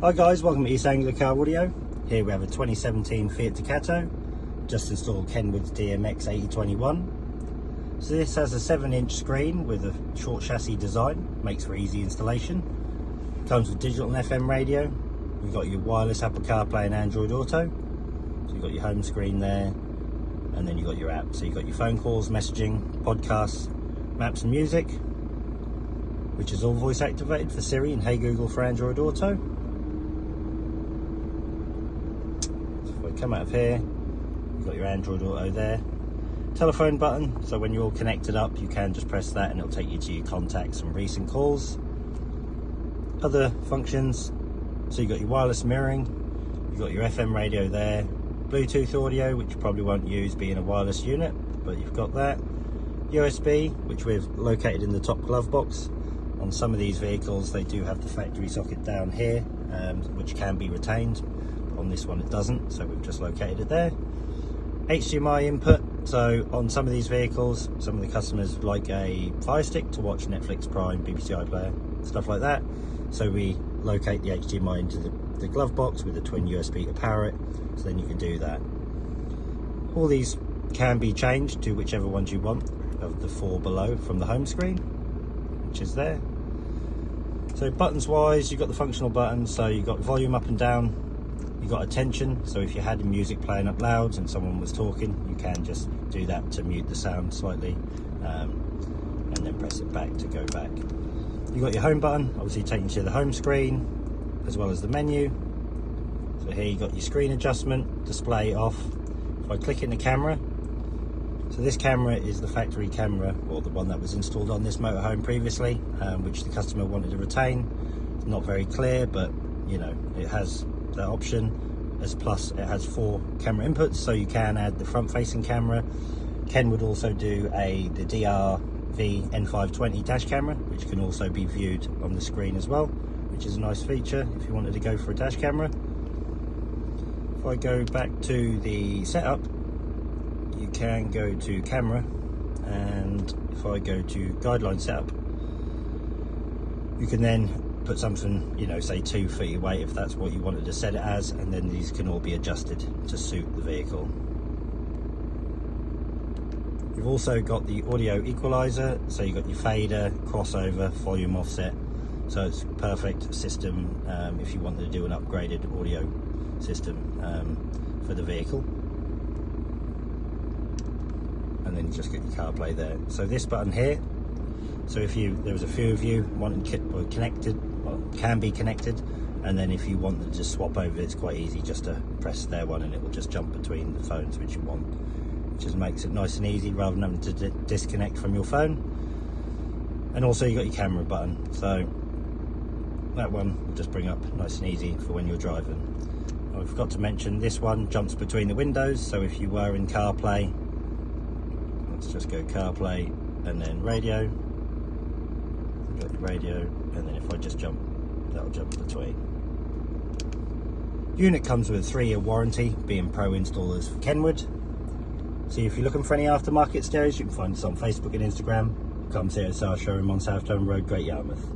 Hi guys, welcome to East Anglia Car Audio. Here we have a 2017 Fiat Ducato. Just installed KENWOOD DMX8021. So this has a 7-inch screen with a short chassis design, makes for easy installation. Comes with digital and FM radio. You've got your wireless Apple CarPlay and Android Auto. So you've got your home screen there, and then you've got your app. So you've got your phone calls, messaging, podcasts, maps and music, which is all voice activated for Siri and Hey Google for Android Auto. So if I come out of here, you've got your Android Auto there. Telephone button, so when you're all connected up, you can just press that and it'll take you to your contacts and recent calls. Other functions, so you've got your wireless mirroring, you've got your FM radio there, Bluetooth audio, which you probably won't use being a wireless unit, but you've got that. USB, which we've located in the top glove box. On some of these vehicles they do have the factory socket down here, which can be retained. On this one it doesn't, so we've just located it there. HDMI input, so on some of these vehicles, some of the customers like a Fire Stick to watch Netflix, Prime, BBC iPlayer, stuff like that. So we locate the HDMI into the glove box with a twin USB to power it, so then you can do that. All these can be changed to whichever ones you want of the 4 below from the home screen, which is there. So buttons wise, you've got the functional buttons, so you've got volume up and down, you've got attention, so if you had music playing up loud and someone was talking, you can just do that to mute the sound slightly, and then press it back to go back. You've got your home button, obviously taking you to the home screen, as well as the menu. So here you've got your screen adjustment, display off. If I click in the camera, so this camera is the factory camera, or the one that was installed on this motorhome previously, which the customer wanted to retain. It's not very clear, but you know, it has that option. As plus, it has 4 camera inputs, so you can add the front-facing camera. Ken would also do the DRV N520 dash camera, which can also be viewed on the screen as well, which is a nice feature if you wanted to go for a dash camera. If I go back to the setup, you can go to camera, and if I go to guideline setup, you can then put something, you know, say 2 feet away if that's what you wanted to set it as, and then these can all be adjusted to suit the vehicle. You've also got the audio equalizer, so you've got your fader, crossover, volume offset, so it's a perfect system if you wanted to do an upgraded audio system for the vehicle. And then you just get your CarPlay there. So this button here, so if there was a few of you wanting connected, well, can be connected, and then if you wanted to just swap over, it's quite easy just to press their one and it will just jump between the phones which you want, which just makes it nice and easy rather than having to disconnect from your phone. And also you got your camera button, so that one will just bring up nice and easy for when you're driving. I forgot to mention this one jumps between the windows, so if you were in CarPlay, let's just go CarPlay and then radio. Got the radio, and then if I just jump, that'll jump between. Unit comes with a 3-year warranty, being pro installers for Kenwood. So if you're looking for any aftermarket stereos, you can find us on Facebook and Instagram. Come see us at our showroom on South Down Road, Great Yarmouth.